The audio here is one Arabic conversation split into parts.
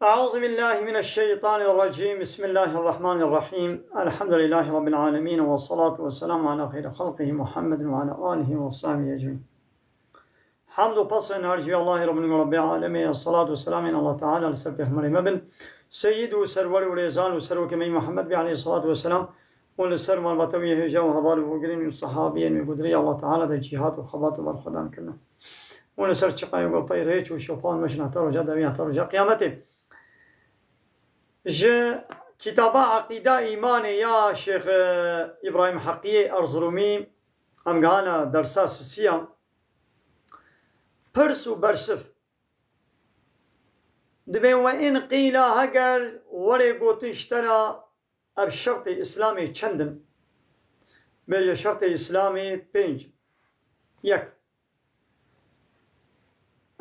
أعوذ بالله من الشيطان الرجيم. بسم الله الرحمن الرحيم. الحمد لله رب العالمين، والصلاة والسلام على خير خلقه محمد وعلى آله وصحبه أجمعين. حمد وبصر نرجو الله رب العالمين. الصلاة والسلام على الله تعالى لسبح مريم سيد وسرور ورزان وسرور كمي محمد عليه الصلاة والسلام ولسر مربطوية هجا وهبال وقرين الصحابيين وقدري الله تعالى ده جهات وخبات والخدام كنا ونسر شقاي وقطير هيك وشوفان مشنا ترجع دوية ترجع قيامته. كتاب عقيدة إيمان يا شيخ إبراهيم حقيقي أرزرومي أم قانا درسا سيام برس وبرسف دبي وإن قيل هجر ولي قوت اشترى بشرط إسلامي چندن بيجي شرط إسلامي بينج يك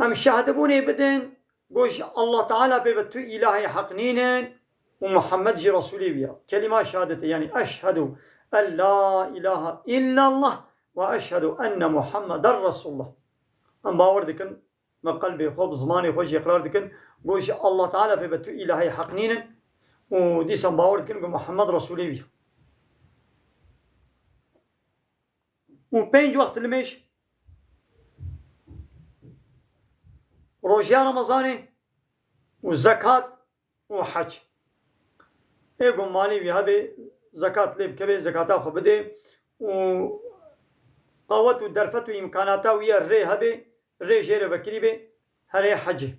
أم شهدبوني بدن قوش الله تعالى بيبتو إلهي حقنين ومحمد جي رسولي بيا كلمة شهادته يعني أشهد أن لا إله إلا الله وأشهد أن محمد رسول الله. أم باور دكن ما قلبي خوب زماني خوش يقرار دكن قوش الله تعالى بيبتو إلهي حقنين ودي سم باور دكن محمد رسولي بيا. وبينج وقت الميش روجيا رمضاني وزكاة وحج. ايقو مالي بي هبي زكاة ليب كبي زكاة خو بده وقوت ودرفت وإمكاناتا ويا ري هبي ري جير بكري بي هري حج.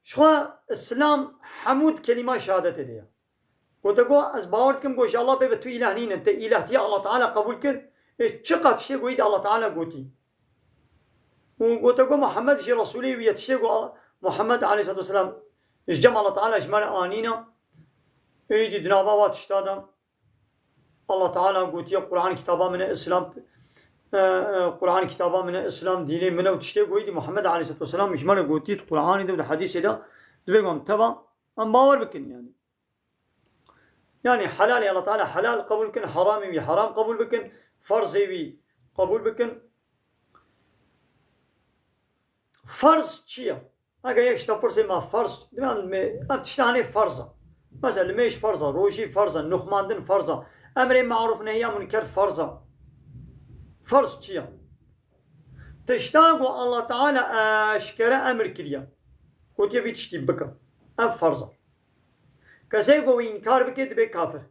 شخوا السلام حمود كلمة شهادة دي وتقول از باورتكم قوش الله بي بتو إلهنين انت إلهتي الله تعالى قبول كر چقد شي قويد الله تعالى قوتي وتقول محمد جي رسولي ويتشيقوا محمد عليه الصلاة والسلام إجمع الله تعالى إجمال آنينا إيدي دنابا تشتادا الله تعالى قلت يا قرآن كتابا من الإسلام قرآن كتابا من الإسلام ديني منه وتشتيقوا إيدي محمد عليه الصلاة والسلام إجمال قلت القرآن ده والحديث ده دبيقهم تبا أم باور بكن يعني حلال الله تعالى حلال قبول بكن حرامي بي حرام قبول بكن فرضي بي قبول بكن فرض چیه؟ اگه یک شتا ما فرض دمان تشتاني فرضه مثلا ميش فرضه روشي فرضه نخماندن فرضه امر معروف نهي منكر فرضه فرض چیه؟ تشتاقو الله تعالى اشكره امر كريا وتي بيتشتي بك ام فرضه كسيقو انكار بك دبي كافر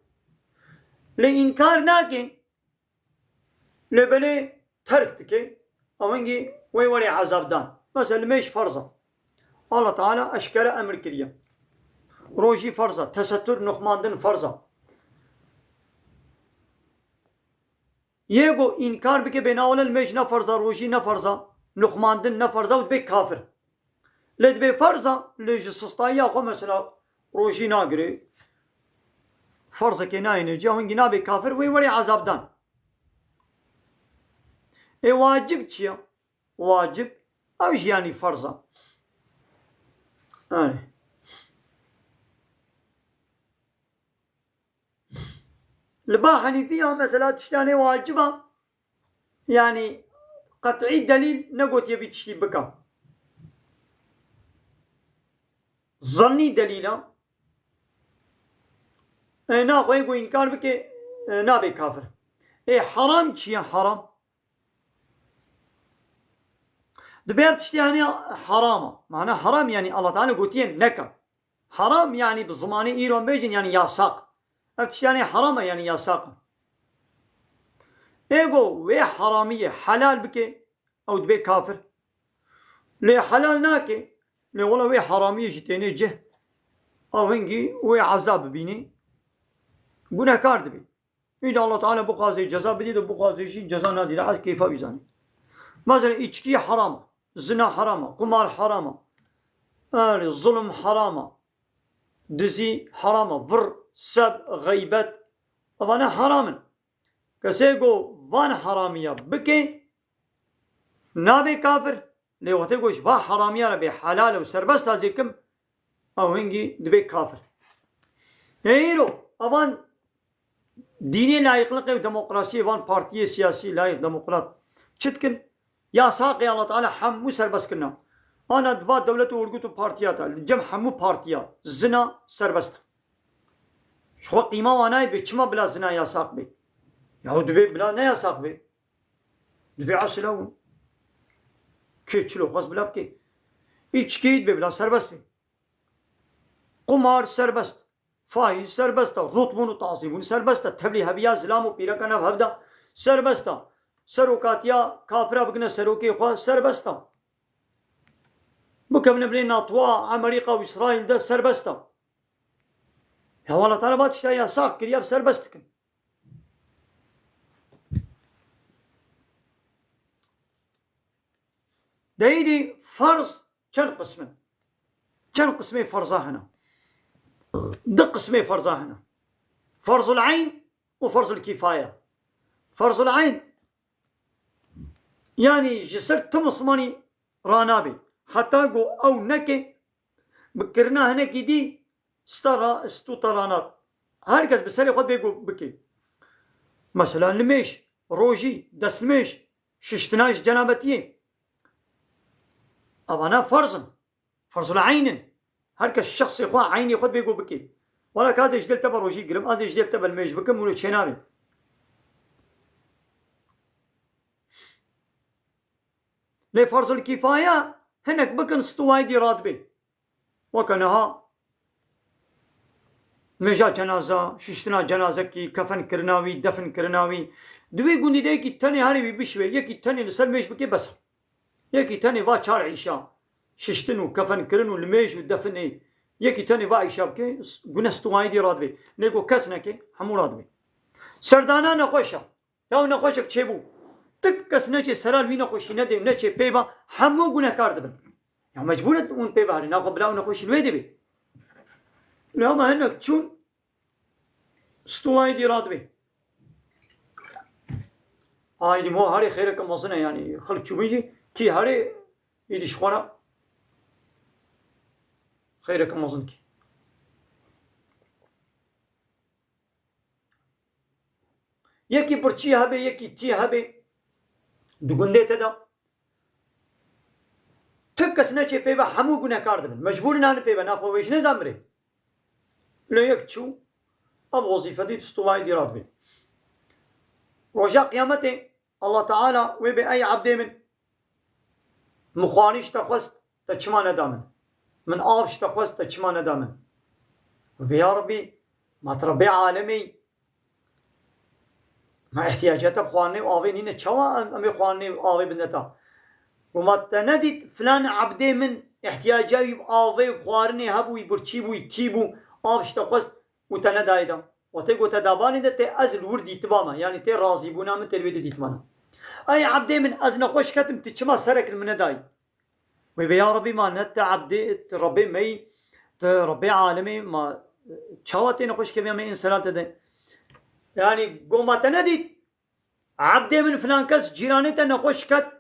لإنكار ناكي لبلي تركتكي اوانجي وي ولي عذاب دان مثلا ميش فرضه الله تعالى أشكر أمر كريم روجي فرضه تستر نخماندن فرضه يجو إنكار بك بناول الميش نفرضه روجي نفرضه نخماندن نفرضه وتبي كافر لد بي فرضه لج سستايا خو مثلا روجي ناقري فرضه كناين جاهن جنابي كافر وي ولي عذاب دان اي واجب تشيا واجب أو يعني فرضا لبا حنيفية مثلا تشتاني واجبة يعني قطعي دليل نقوت يبي تشتي بكا ظني دليلا ناقو يقو إنكار بك نابي كافر حرام چيا حرام دبيت يعني حرامة معناه حرام يعني الله تعالى قوتين نكا حرام يعني بالزماني إيران بيجن يعني ياساق يعني حرامة يعني ياساق إيقو وي حرامية حلال بك أو دبي كافر لي حلال ناكي لي والله وي حرامية جتيني جه أو هنجي وي عذاب بيني قونا كار دبي إذا الله تعالى بقازي جزاء بديد وبقازي شي جزاء نادي لحظ كيفا بيزاني مثلا إيشكي حرامة زنا حرامة قمار حرامة الظلم حرامة دزي حرامة فر سب غيبت طبعا حراما كسيقو فان حرامية بكي نابي كافر لي وقتيقوش با حرامية ربي حلال وسربست هزيكم او هنجي دبي كافر هيرو طبعا ديني لايقلقي وديمقراطية وان بارتية سياسي لايق ديمقراط چتكن يا ساقي الله تعالى حمو سربس كنا أنا دبا دولة ورقوتو بارتيات الجمع همو بارتيا زنا سربست شو قيمة واناي بيتشما بلا زنا ياساق بي ياهو دبي بلا نا ياساق بي دبي عسلون كيتشلو خاص بلا بكي İçki بلا serbest mi? Kumar serbest. Faiz serbest. Rutbunu tazimunu serbest. Tebliğ biya zilamu pirakana havda serbest. Serokatiya kafira bugüne seroki xwa serbest. Bu kemne bile natwa Amerika ve İsrail'de serbest. Ya valla talebat işte yasak kiriyab serbest kin. Deydi farz كم قسمين كم قسمي فرضا هنا دق قسمي فرضا هنا فرض العين وفرض الكفاية فرض العين يعني جسر تمصماني رانابي حتى قو أو نكي بكرنا هنا دي ستو تراناب هركز بسالي خد بيقول بكي مثلا الميش روجي دس الميش ششتناش جنابتين أنا فرض العين هرك الشخص يخوا عيني يخد بيقول بكي ولا كازي جدل تبر وجي قرم هذا جدل تبر الميج بكم ولو تشينامي لي فرض الكفاية هناك بكن ستواي دي راتبي وكانها ميجا جنازة ششتنا جنازة كي كفن كرناوي دفن كرناوي دوي قندي دي كي تاني هاري بيشوي يكي تاني نسل ميج بكي بس يكي تاني با چار عيشا ششتن و كفن كرن و لميج و دفن اي يكي تاني با عيشا بكي گنستواي دي راتبي نيگو كس نكي همو راتبي سردانا نخوشا ياو نخوشا چه بو تك کس نچه سرال وی نخوشی نده نچه پیبا همو گناه کار دبن یا مجبورت اون پیبا هاری ناخو بلا اون نخوشی نوی دبی لما هنك چون ستواي دي راتبي هاي مو هاري خيرك مزنه يعني خلق شو بيجي كي هاري يدي شخونا خيرك مزن كي يكي برشي هبي يكي تي هبي دوغندي تدا تكس نچه بيبا همو گناه کار دبن مجبور نان بيبا ناخو ويش نزامري لا يكتشو اب وظيفه دي تستواي دي راتبي رجاء قيامته الله تعالى وبي اي عبد من مخانيش تخوست تچما ندامن من آبش تخوست تچما ندامن ويا ربي ما تربي عالمي ما احتياجات بخواني وآبي نينا چوا امي خواني وآبي بنتا وما تنديت فلان عبدي من احتياجاي بآبي بخوارني هبوي برچيبوي كيبو آبش تخوست وتندايدا وتقول تداباني ده تي أزل وردي تباما يعني تي راضي بونا من تلويد دي تمانا أي عبدي من أزن خوش كتم تشما سرك المنداي ويبي يا ربي ما نت عبدي ربي مي ربي عالمي ما شواتي نخوش كم يوم إنسان تده يعني قوما تندي عبدي من فلان كس جيراني تنخوش كت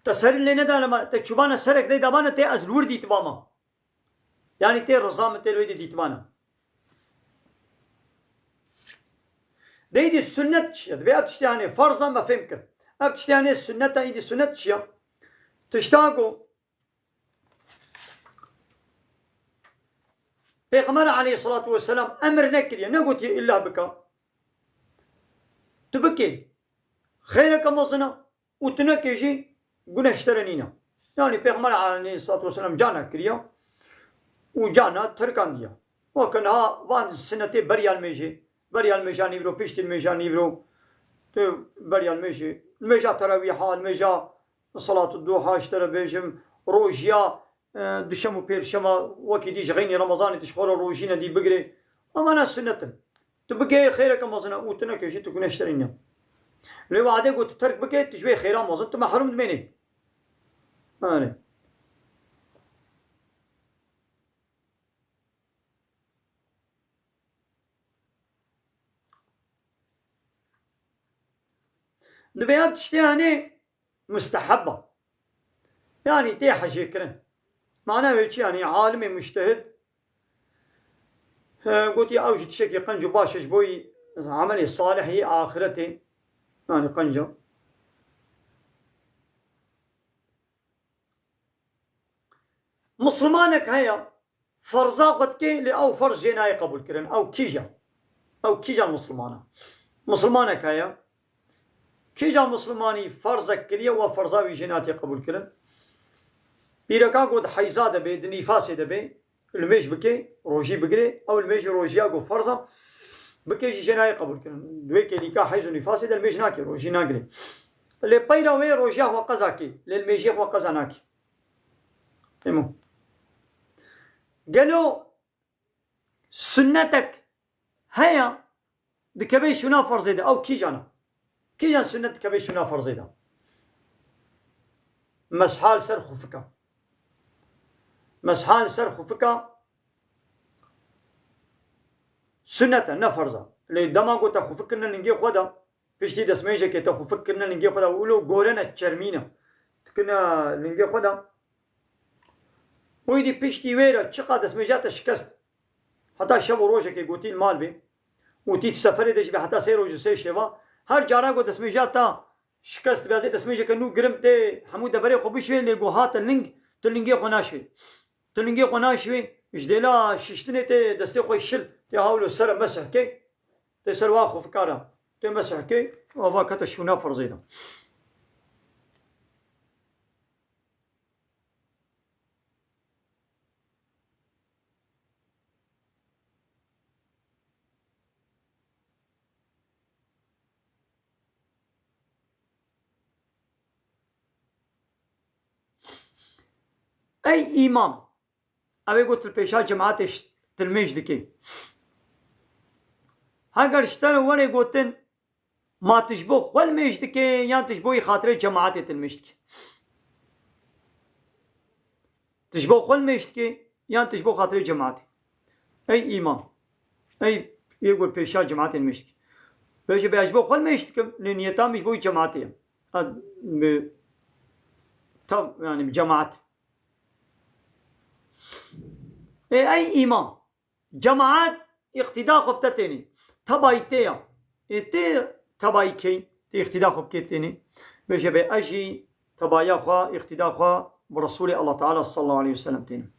تسهل لنا ده لما تشوفانا سرك ده دابانا تي أزل وردي تباما يعني تي رزام تلويد دي تمانا ديدي السنة تشيا دبي أبتشتاني فرضا ما فهمك أبتشتاني السنة ديدي السنة تشيا تشتاقو بيغمر عليه الصلاة والسلام أمر نكريا نقوتي إلا بك تبكي خيرك مظنا وتنكيجي قنا اشترنينا يعني بيغمر عليه الصلاة والسلام جانا كريا وجانا تركان ديا وكانها بعد السنة بريال ميجي بريال ميجا نيبرو بيشتي الميجا نيبرو تو بريال ميجي الميجا تراويحا الميجا صلاة الضحى اشترى بيجم روجيا دشمو بيرشما وكي ديش غيني رمضان تشخور روجينا دي بقري اما انا سنة تبقى خيرك مزنا وتنك يجي تكون اشترينا لو عادي قلت ترك بكي تشبه خيرا مزن انت محروم مني انا دبياب تشتهني مستحبة يعني تيحة شكرا معناه هيك يعني عالمي مجتهد قلت يا أوجد شكي قنجو باشش بوي عملي صالح هي آخرتي يعني قنجو مسلمانك هيا فرزا قد كي لأو فرز جناي قبول كرن أو كيجا مسلمانك هيا كيجا مسلماني فرزك كريا وفرزا وجناتي قبول كرن بيركا قد حيزا دبي دنيفاسي دبي الميج بكي روجي بقري أو الميج روجيا قو فرزا بكي جناي قبول كرن دويكي ليكا حيزو نفاسي دا الميج ناكي روجي ناقري اللي بيرا وي روجيا هو قزاكي للميجي هو قزاناكي تمام قالوا سنتك هيا دكبي شنا فرزيدا أو كيجانا سنتك كبي شنا فرزيدا مسحال سر خفكا سنة نفرزا اللي دما قلت خفكنا ننجي خدا فيشتي دسميجة كي تخفكنا ننجي خدا ولو غورنا تشرمينا تكنا ننجي خدا ويدي بيشتي ويرا تشقى دسميجات شكست حتى شب وروجه كي قوتي المال بي وتي تسافري دش بي حتى سير وجو سي شبا هر جارا قو دسميجات تا شكست بازي دسميجة كنو قرم تي حمود دبري خو بشوي اللي قو هات اللينج تلنجي قناشوي جديلا ششتني تي دستي خوي الشل تي هاولو سر مسح كي تي سر واخو فكارا تي مسح كي وفا كتشونا فرزيدا أي إمام أبي قلت البيشا جماعتش تلميج دكي هاگر اشتروا وري قلتن ما تشبه خول ميج دكي يان تشبه خاطر جماعتي تلميج دكي تشبه خول ميج دكي يان تشبه خاطر جماعتي أي إمام أي يقول بيشا جماعتي الميج دكي بيجي بيجبه خول ميج دكي لنيتا مش بوي جماعتي يعني بجماعتي أي إمام جماعات اقتداء خبتتني تبايتيا إتي تبايكي تي اقتداء خبتتني بجب أجي تبايا خوا اقتداء خوا برسول الله تعالى صلى الله عليه وسلم تاني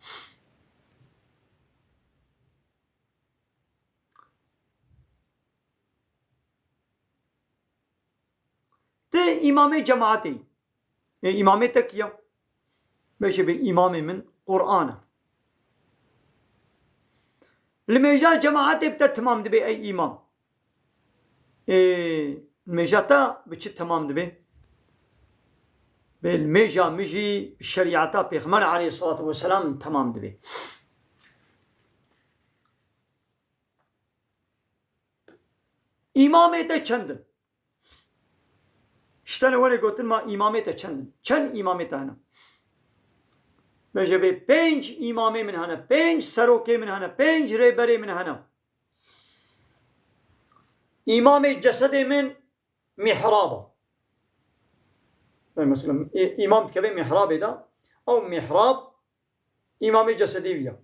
تي إمام جماعتي إمام تكيا بجب إمام من قرآن الميجا جماعتي بتا تمام دبي أي إمام الميجا تا بچه تمام دبي بالميجا مجي الشريعة بيغمر عليه الصلاة والسلام تمام دبي إمامي تا چندن اشتاني وري قلت ما إمامي تا چند إمامي تا هنا بجبه 5 إمامي من هنا 5 سروكي من هنا 5 ريبري من هنا إمامي جسدي من محرابة مثلا إمام تكبي محرابي دا أو محراب إمامي جسدي بيا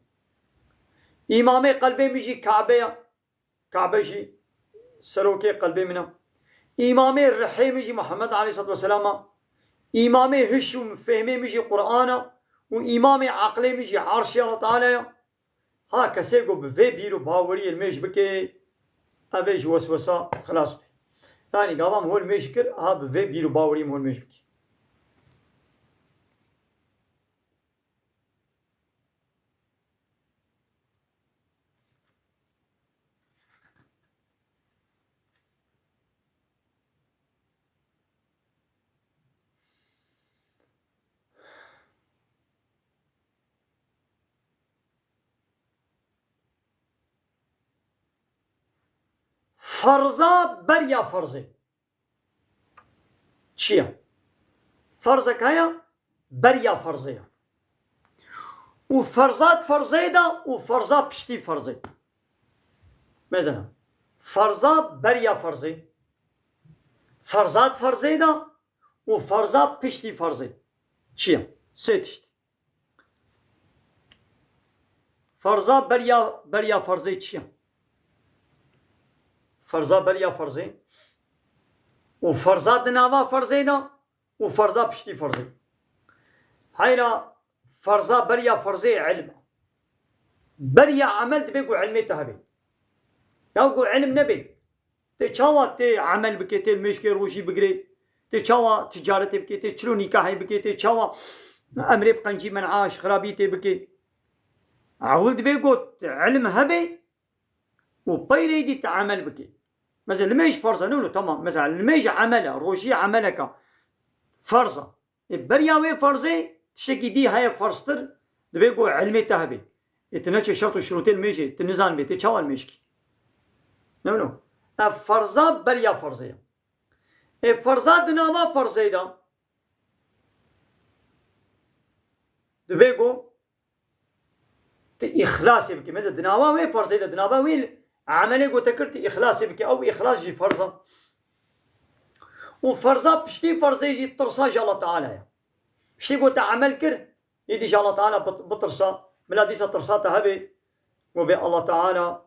إمامي قلبي ميجي كعبة جي سروكي قلبي منها إمامي الرحيم ميجي محمد عليه الصلاة والسلام إمامي هشم فهمي ميجي قرآن وإمام عقلي ميجي عرشي الله تعالى ها كسيقو بفي بيرو باوري الميج بكي أبيج وسوسة خلاص بي ثاني قابام هو الميج كر ها بفي بيرو باوري هو الميج بكي فرزا بريا فرزي چيا فرزك هيا بريا فرزيا وفرزات فرزيدا وفرزا بشتي فرزي مثلا فرزا بريا فرزي فرزات فرزيدا وفرزا بشتي فرزي چيا سيتشت فرزا بريا فرزي چيا فرزا بريا فرزي وفرزات ناوا فرزي دا وفرزا بشتي فرزي هايرا فرزا بريا فرزي علم بريا عمل دبيقو علمي تهبي يوقو علم نبي تشاوا تي عمل بكي تي المشكي روشي بقري تشاوا تجارتي بكي تشلو نكاحي بكي تشاوا امري بقنجي منعاش خرابيتي بكي عولد بيقو علم هبي وبيري دي تعمل بكي مثلا الميش فرزة نونو تمام مثلا الميش عمله روشي عملك فرزة بريا وي فرزي تشكي دي هاي فرزتر دبيقو علمي تهبي يتنشي شرط الشروطين ميشي تنزان بي تشاوا الميشكي نونو فرزا بريا فرزية فرزا دناما فرزي دا دبيقو إخلاصي بكي مثلا دناوا وي فرزي دا دناوا وي عملي قلت كرت إخلاصي بكي أو إخلاص جي فرزا وفرزا بشتي فرزا يجي ترصا جا الله تعالى بشتي قلت عمل كر يدي جا الله تعالى بترصا ملاديسة ترصا تهبي وبي الله تعالى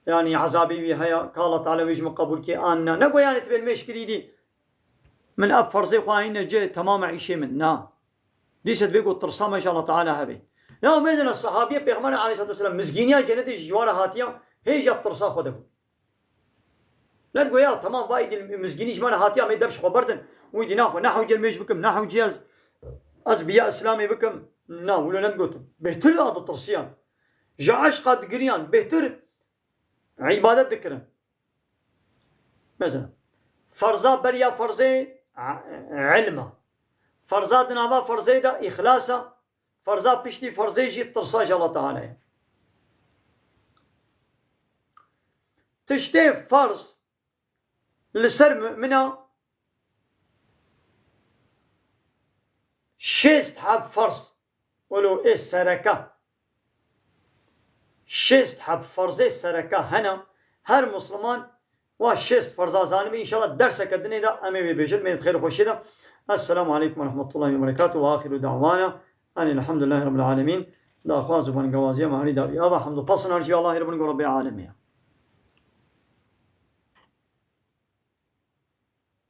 يعني عذابي بهايا قال الله تعالى ويجم قبول كي آننا نقو يعني تبي المشكلة دي من أب فرزي خواهين جاي تمام عيشي من نا ديست بيقول ترصا ما شاء الله تعالى هبي لا ميزنا الصحابية بيغمار عليه الصلاة والسلام مزقينيا جنتي جوارة هاتيا هي جات ترصا خدفو لا تقول يا تمام وايد المزقيني جمال هاتيا ما يدبش خبرتن ويدي ناخو نحو جلميش بكم نحو جياز أزبياء إسلامي بكم نا ولا نقول بهتر هذا الترصيان جعش قد قريان بهتر عبادة ذكرا مثلا فرزا بريا فرزي علما فرزا دنابا فرزي دا إخلاصا فرزا بشتي فرزي جي ترصاج الله تعالى تشتي فرز لسر مؤمنة شيست حب فرز ولو إيه سركة شيست حب فرزي سركة هنا هر مسلمان وشيست فرزا زانبي إن شاء الله درسك الدنيا دا أمي بيجل من خير خوشي دا السلام عليكم ورحمة الله وبركاته وآخر دعوانا أن الحمد لله رب العالمين دا أخوة زبان قوازية مهني داري أبا حمد بصنا رجي الله رب العالمين